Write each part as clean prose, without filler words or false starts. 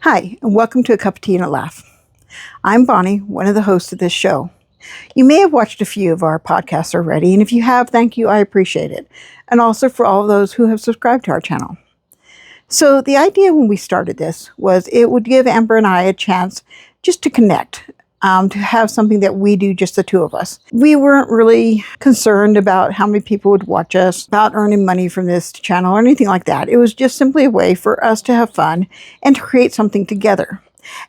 Hi, and welcome to A Cup of Tea and a Laugh. I'm Bonnie, one of the hosts of this show. You may have watched a few of our podcasts already, and if you have, thank you, I appreciate it. And also for all of those who have subscribed to our channel. So the idea when we started this was it would give Amber and I a chance just to connect, to have something that we do, just the two of us. We weren't really concerned about how many people would watch us, about earning money from this channel or anything like that. It was just simply a way for us to have fun and to create something together.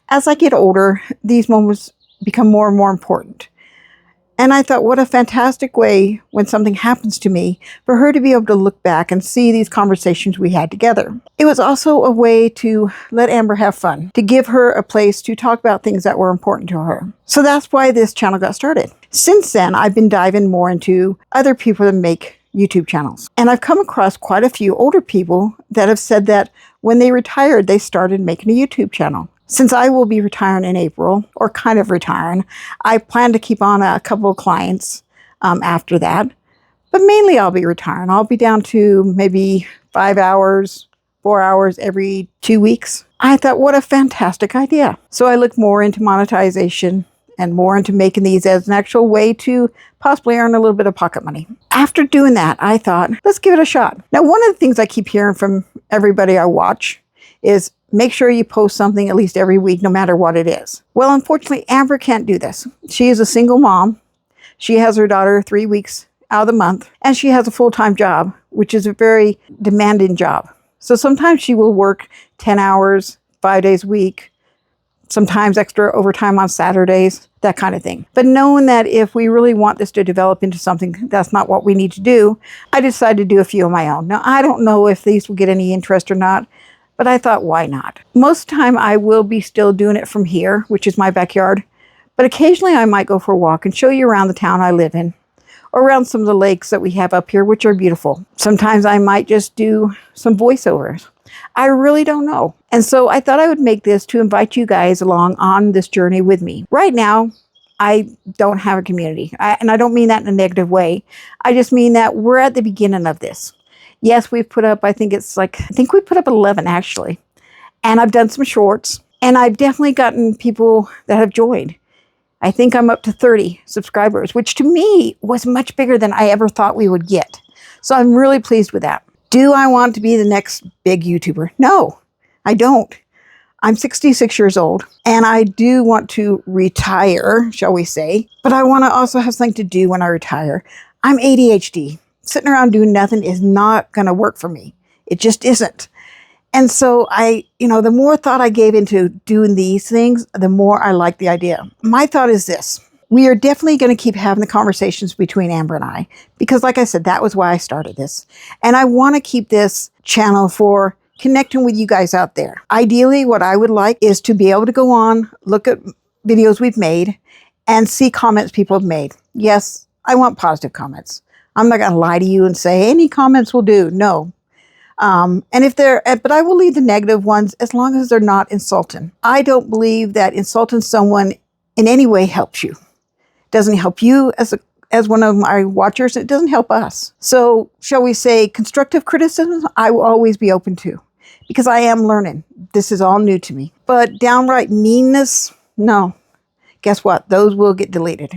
As I get older, these moments become more and more important. And I thought, what a fantastic way when something happens to me for her to be able to look back and see these conversations we had together. It was also a way to let Amber have fun, to give her a place to talk about things that were important to her. So that's why this channel got started. Since then, I've been diving more into other people that make YouTube channels. And I've come across quite a few older people that have said that when they retired, they started making a YouTube channel. Since I will be retiring in April, or kind of retiring, I plan to keep on a couple of clients after that. But mainly I'll be retiring. I'll be down to maybe 5 hours, 4 hours every 2 weeks. I thought, what a fantastic idea. So I looked more into monetization and more into making these as an actual way to possibly earn a little bit of pocket money. After doing that, I thought, let's give it a shot. Now, one of the things I keep hearing from everybody I watch is make sure you post something at least every week, no matter what it is. Well, unfortunately, Amber can't do this. She is a single mom. She has her daughter 3 weeks out of the month, and she has a full-time job, which is a very demanding job. So sometimes she will work 10 hours, 5 days a week, sometimes extra overtime on Saturdays, that kind of thing. But knowing that if we really want this to develop into something that's not what we need to do, I decided to do a few of my own. Now, I don't know if these will get any interest or not, but I thought, why not? Most of the time, I will be still doing it from here, which is my backyard. But occasionally, I might go for a walk and show you around the town I live in, or around some of the lakes that we have up here, which are beautiful. Sometimes I might just do some voiceovers. I really don't know. And so I thought I would make this to invite you guys along on this journey with me. Right now, I don't have a community. And I don't mean that in a negative way. I just mean that we're at the beginning of this. Yes, we've put up, I think we put up 11 actually. And I've done some shorts, and I've definitely gotten people that have joined. I think I'm up to 30 subscribers, which to me was much bigger than I ever thought we would get. So I'm really pleased with that. Do I want to be the next big YouTuber? No, I don't. I'm 66 years old, and I do want to retire, shall we say, but I want to also have something to do when I retire. I'm ADHD. Sitting around doing nothing is not going to work for me. It just isn't. And so the more thought I gave into doing these things, the more I like the idea. My thought is this. We are definitely going to keep having the conversations between Amber and I, because like I said, that was why I started this. And I want to keep this channel for connecting with you guys out there. Ideally, what I would like is to be able to go on, look at videos we've made, and see comments people have made. Yes, I want positive comments. I'm not going to lie to you and say any comments will do. No. But I will leave the negative ones as long as they're not insulting. I don't believe that insulting someone in any way helps you. It doesn't help you as one of my watchers. It doesn't help us. So shall we say constructive criticism, I will always be open to, because I am learning. This is all new to me. But downright meanness, no. Guess what? Those will get deleted.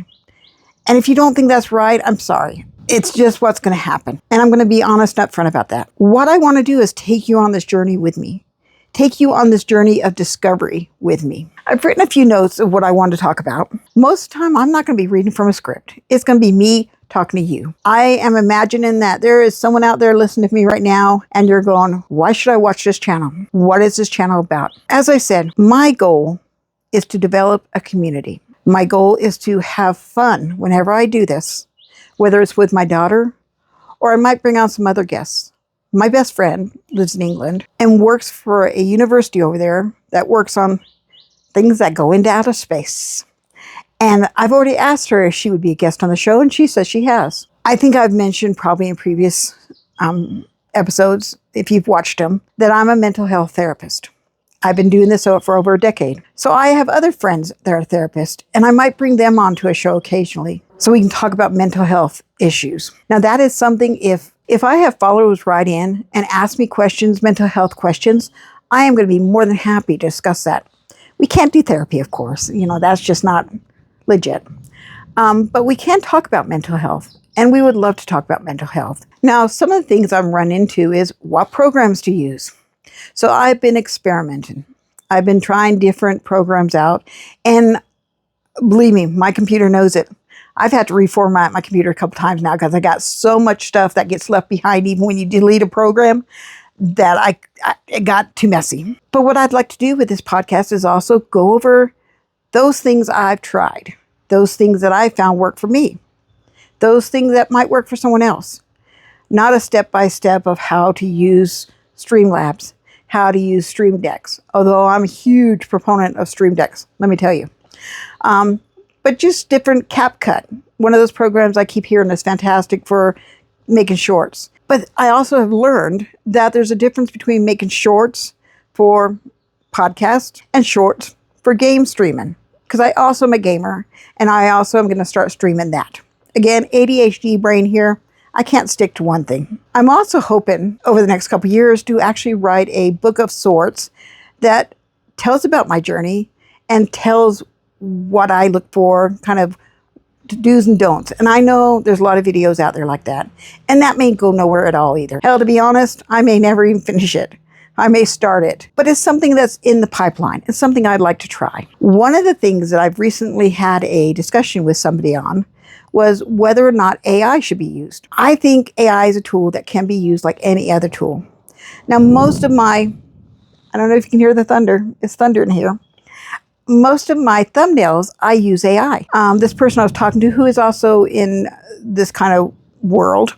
And if you don't think that's right, I'm sorry. It's just what's going to happen. And I'm going to be honest up front about that. What I want to do is take you on this journey with me. Take you on this journey of discovery with me. I've written a few notes of what I want to talk about. Most of the time, I'm not going to be reading from a script. It's going to be me talking to you. I am imagining that there is someone out there listening to me right now, and you're going, why should I watch this channel? What is this channel about? As I said, my goal is to develop a community. My goal is to have fun whenever I do this, whether it's with my daughter, or I might bring on some other guests. My best friend lives in England and works for a university over there that works on things that go into outer space. And I've already asked her if she would be a guest on the show, and she says she has. I think I've mentioned probably in previous episodes, if you've watched them, that I'm a mental health therapist. I've been doing this for over a decade. So I have other friends that are therapists, and I might bring them onto a show occasionally so we can talk about mental health issues. Now, that is something, if I have followers write in and ask me questions, mental health questions, I am going to be more than happy to discuss that. We can't do therapy, of course. That's just not legit. But we can talk about mental health, and we would love to talk about mental health. Now, some of the things I've run into is what programs to use. So I've been experimenting. I've been trying different programs out, and believe me, my computer knows it. I've had to reformat my computer a couple times now because I got so much stuff that gets left behind even when you delete a program that it got too messy. But what I'd like to do with this podcast is also go over those things I've tried, those things that I found work for me, those things that might work for someone else. Not a step-by-step of how to use Streamlabs, how to use Stream Decks, although I'm a huge proponent of Stream Decks, let me tell you. But just different CapCut. One of those programs I keep hearing is fantastic for making shorts. But I also have learned that there's a difference between making shorts for podcasts and shorts for game streaming. Because I also am a gamer, and I also am going to start streaming that. Again, ADHD brain here. I can't stick to one thing. I'm also hoping over the next couple of years to actually write a book of sorts that tells about my journey and tells what I look for, kind of do's and don'ts. And I know there's a lot of videos out there like that. And that may go nowhere at all either. Hell, to be honest, I may never even finish it. I may start it. But it's something that's in the pipeline. It's something I'd like to try. One of the things that I've recently had a discussion with somebody on was whether or not AI should be used. I think AI is a tool that can be used like any other tool. Now, most of my, I don't know if you can hear the thunder. It's thunder in here. Most of my thumbnails, I use AI. This person I was talking to, who is also in this kind of world,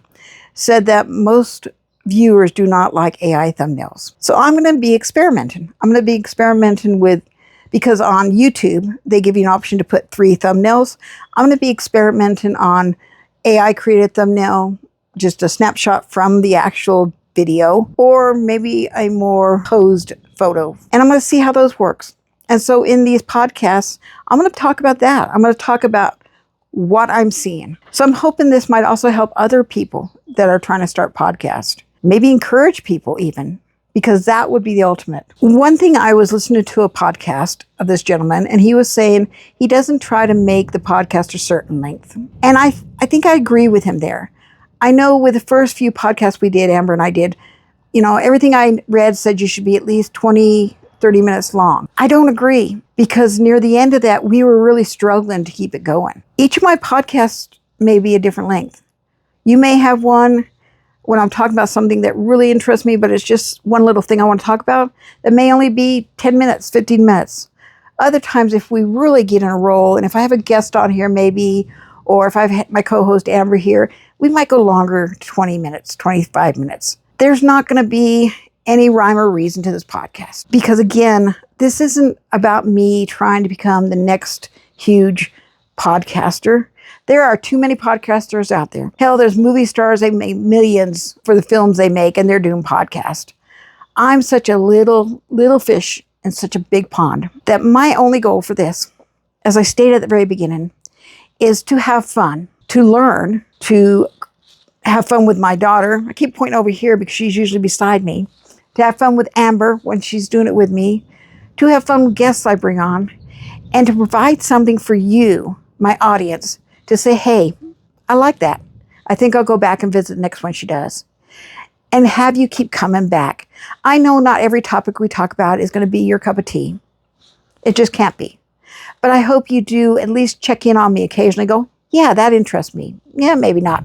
said that most viewers do not like AI thumbnails. So I'm going to be experimenting. I'm going to be experimenting with, because on YouTube, they give you an option to put 3 thumbnails. I'm going to be experimenting on AI created thumbnail, just a snapshot from the actual video, or maybe a more posed photo. And I'm going to see how those works. And so in these podcasts, I'm going to talk about that. I'm going to talk about what I'm seeing. So I'm hoping this might also help other people that are trying to start podcasts. Maybe encourage people even, because that would be the ultimate. One thing, I was listening to a podcast of this gentleman, and he was saying he doesn't try to make the podcast a certain length. And I think I agree with him there. I know with the first few podcasts we did, Amber and I did, everything I read said you should be at least 20, 30 minutes long. I don't agree, because near the end of that, we were really struggling to keep it going. Each of my podcasts may be a different length. You may have one when I'm talking about something that really interests me, but it's just one little thing I want to talk about, that may only be 10 minutes, 15 minutes. Other times, if we really get in a roll, and if I have a guest on here maybe, or if I've had my co-host Amber here, we might go longer, 20 minutes, 25 minutes. There's not going to be any rhyme or reason to this podcast. Because again, this isn't about me trying to become the next huge podcaster. There are too many podcasters out there. Hell, there's movie stars, they make millions for the films they make, and they're doing podcasts. I'm such a little fish in such a big pond that my only goal for this, as I stated at the very beginning, is to have fun, to learn, to have fun with my daughter. I keep pointing over here because she's usually beside me. To have fun with Amber when she's doing it with me, to have fun with guests I bring on, and to provide something for you, my audience, to say, hey, I like that. I think I'll go back and visit the next one she does. And have you keep coming back. I know not every topic we talk about is going to be your cup of tea. It just can't be. But I hope you do at least check in on me occasionally, go, yeah, that interests me. Yeah, maybe not.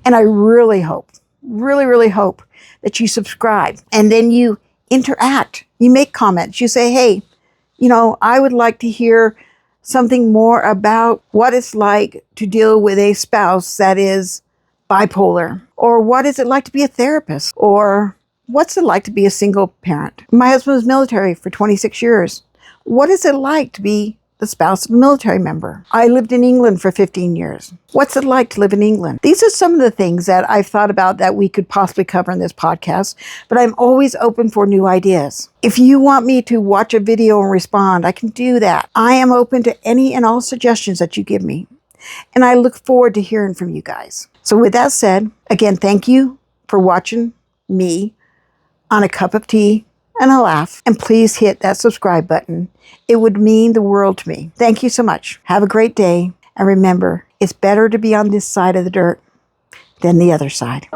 And I really hope, really hope that you subscribe, and then you interact. You make comments. You say, hey, I would like to hear something more about what it's like to deal with a spouse that is bipolar, or what is it like to be a therapist, or what's it like to be a single parent. My husband was military for 26 years. What is it like to be the spouse of a military member? I lived in England for 15 years. What's it like to live in England? These are some of the things that I've thought about that we could possibly cover in this podcast, but I'm always open for new ideas. If you want me to watch a video and respond, I can do that. I am open to any and all suggestions that you give me, and I look forward to hearing from you guys. So with that said, again, thank you for watching me on a cup of tea and a laugh. And please hit that subscribe button. It would mean the world to me. Thank you so much. Have a great day. And remember, it's better to be on this side of the dirt than the other side.